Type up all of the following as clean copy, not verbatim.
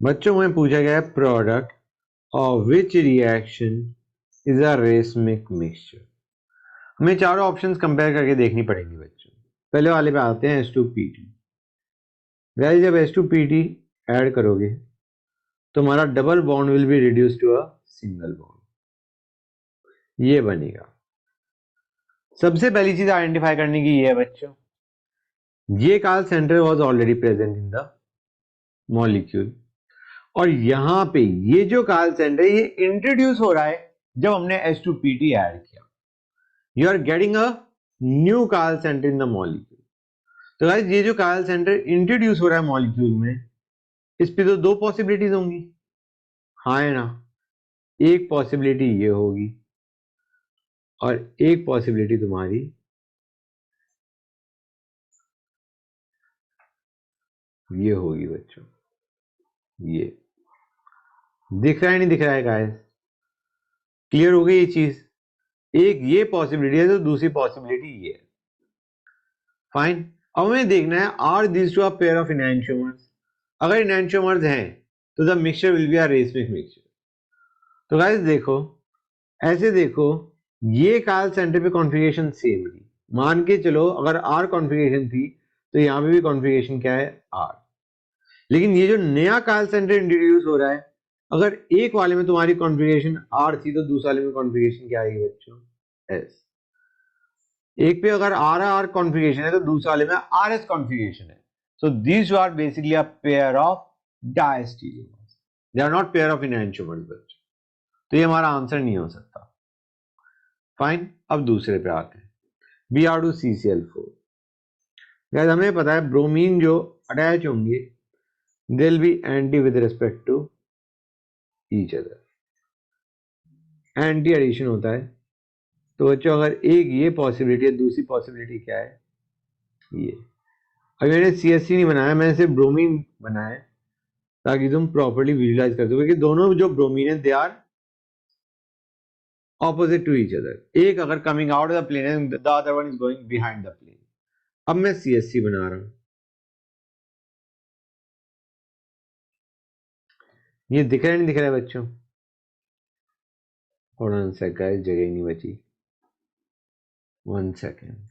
बच्चों में पूछा गया है product of which reaction is a racemic mixture. हमें चारों ऑप्शंस कंपेयर करके देखनी पड़ेंगी बच्चों। पहले वाले पे आते हैं H2PT। गाइस जब H2PT ऐड करोगे तो हमारा double bond will be reduce to a single bond, ये बनेगा। सबसे पहली चीज आइडेंटिफाई करने की ये है बच्चों, ये call centre was already present in the molecule, और यहां पे ये जो काल सेंटर ये इंट्रोड्यूस हो रहा है जब हमने H2PT ऐड किया। You are getting a new chiral center in the molecule. तो गाइस ये जो काल सेंटर इंट्रोड्यूस हो रहा है मॉलिक्यूल में, इस पे तो दो पॉसिबिलिटीज होंगी, हाँ है ना। एक पॉसिबिलिटी ये होगी और एक पॉसिबिलिटी तुम्हारी ये होगी बच्चों। ये दिख रहा है नहीं दिख रहा है गाइस? क्लियर हो गई ये चीज? एक ये पॉसिबिलिटी है तो दूसरी पॉसिबिलिटी ये है। फाइन। अब हमें देखना है are this two a pair of enantiomers. अगर इनैंशियोमर्स हैं तो the mixture will be a racemic mixture. तो गाइस देखो, ऐसे देखो, ये काल सेंटर पे कॉन्फ़िगरेशन सेम थी। मान के चलो अगर आर कॉन्फ़िगरेशन थी तो यहां पे भी कॉन्फ़िगरेशन क्या है? आर। लेकिन ये जो नया काल सेंटर इंट्रोड्यूस हो रहा है, अगर एक वाले में तुम्हारी कॉन्फ़िगरेशन आर थी तो दूसरे वाले में कॉन्फ़िगरेशन क्या आएगी बच्चों? एस। एक पे अगर आर आर कॉन्फ़िगरेशन है तो दूसरे वाले में आर एस कॉन्फ़िगरेशन है। So these are basically a pair of diastereomers, they are not pair of enantiomers बच्चों। तो ये हमारा आंसर नहीं हो सकता। फाइन। अब दूसरे पे आते हैं, Br2CCl4। गाइस हमें पता है ब्रोमीन जो अटैच होंगे they will be anti with respect to each other, anti addition होता है। तो बच्चों अगर एक ये पॉसिबिलिटी है, दूसरी पॉसिबिलिटी क्या है? ये। अभी मैंने CH3 नहीं बनाया, मैंने सिर्फ ब्रोमीन बनाया है ताकि तुम प्रॉपर्ली विजुलाइज कर सको, क्योंकि दोनों जो ब्रोमीन है they are opposite to each other. एक अगर coming out of the plane है, the other one is going behind the plane. अब मैं CH3 बना रहा हूं, ये दिख रहा है नहीं दिख रहा है बच्चों? होल्ड ऑन सेक गाइस, जगह ही नहीं बची। 1 सेकेंड।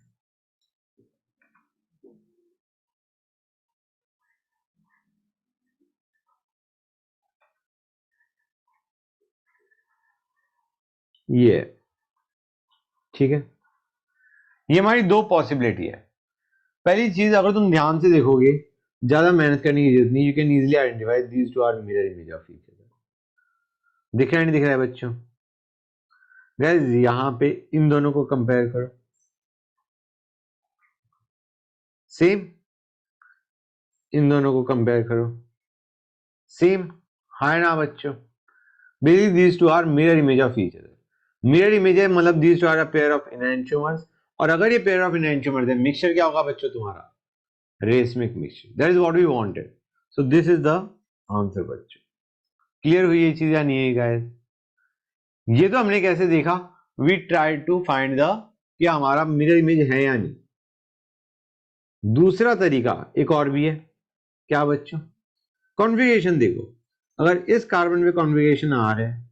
ये ठीक है, ये हमारी दो पॉसिबिलिटी है। पहली चीज अगर तुम ध्यान से देखोगे, ज्यादा मेहनत करने की जरूरत नहीं, you can easily identify these two are mirror image of each other. दिख रहा है नहीं दिख रहा है बच्चों? गाइस यहां पे इन दोनों को कंपेयर करो, सेम। इन दोनों को कंपेयर करो, सेम। है ना बच्चों? Basically these two are mirror image of each other. Mirror image है मतलब these two are a pair of enantiomers, और अगर ये पेयर ऑफ एनैंटियोमर्स है, मिक्सचर क्या होगा बच्चों तुम्हारा? Racemic mixture. That is what we wanted. So this is the answer बच्चों। क्लियर हुई ये चीज या नहीं है गाइस? ये तो हमने कैसे देखा, we try to find the कि हमारा मिरर इमेज है या नहीं। दूसरा तरीका एक और भी है, क्या बच्चों? कॉन्फ़िगरेशन देखो, अगर इस कार्बन पे कॉन्फ़िगरेशन आ रहा है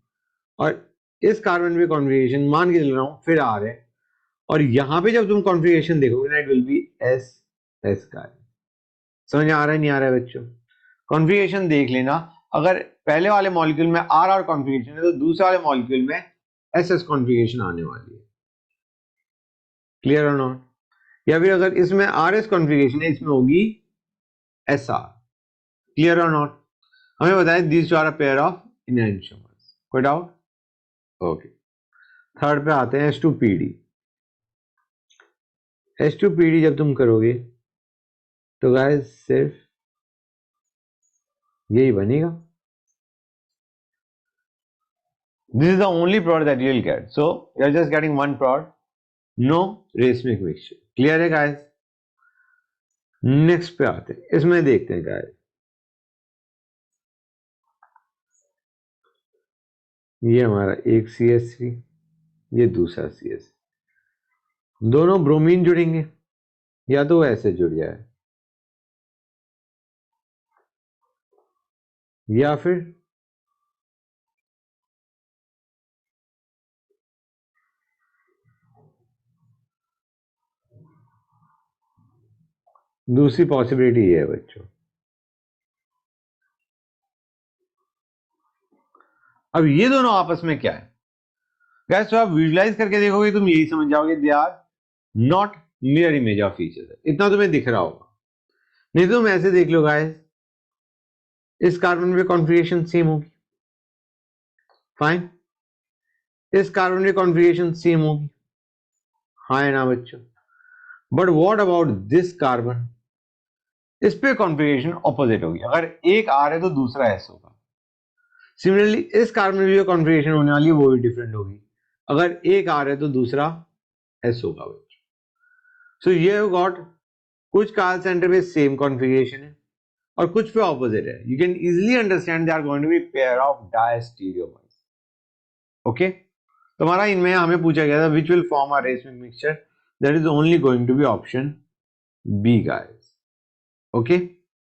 और इस कार्बन पे कॉन्फ़िगरेशन मान के चल रहा हूं फिर आ रहा है, और यहां पे जब तुम कॉन्फ़िगरेशन देखोगे ना it will be S S का। समझ आ रहा है नहीं आ रहा है बच्चों? कॉन्फ़िगरेशन देख लेना, अगर पहले वाले मॉलिक्यूल में आर आर कॉन्फ़िगरेशन है तो दूसरे वाले मॉलिक्यूल में एस एस कॉन्फ़िगरेशन आने वाली है। क्लियर और नॉट? या फिर अगर इसमें आर एस कॉन्फ़िगरेशन है, इसमें होगी एस आर। क्लियर और नॉट? हमें बताया this are a pair of enantiomers. कोई डाउट? ओके। थर्ड पे आते हैं H2PD। H2PD जब तुम करोगे तो गाइस सिर्फ यही बनेगा। This is the only product that you will get. So you are just getting one product, no racemic mixture. Clear है guys? नेक्स्ट पे आते हैं, इसमें देखते हैं गाइस। ये हमारा एक CH3, ये दूसरा CH3, दोनों ब्रोमीन जुड़ेंगे या तो ऐसे जुड़ जाए, या फिर दूसरी पॉसिबिलिटी ये है बच्चों। अब ये दोनों आपस में क्या है गैस, तो आप विजुलाइज करके देखोगे तुम यही समझ जाओगे they are not mirror image of each other. इतना तुम्हें दिख रहा होगा। नहीं तो तुम ऐसे देख लो गाइस, इस कार्बन में कॉन्फ़िगरेशन सेम होगी, फाइन। इस कार्बन में कॉन्फ़िगरेशन सेम होगी, हाँ है ना बच्चों। But what about this carbon, इस पे कॉन्फ़िगरेशन ऑपोजिट होगी। अगर एक आर है तो दूसरा एस होगा। सिमिलरली इस कार्बन में जो कॉन्फ़िगरेशन होने वाली है वो भी डिफरेंट होगी। अगर एक आर है तो दूसरा एस होगा बच्चों। सो ये हैव गॉट कुछ कार्बन सेंटर पे सेम कॉन्फ़िगरेशन है और कुछ पे ऑपोजिट है। You can easily understand they are going to be pair of diastereomers. Okay, तुम्हारा इनमें हमें पूछा गया था which will form a racemic mixture, that is only going to be option B guys. Okay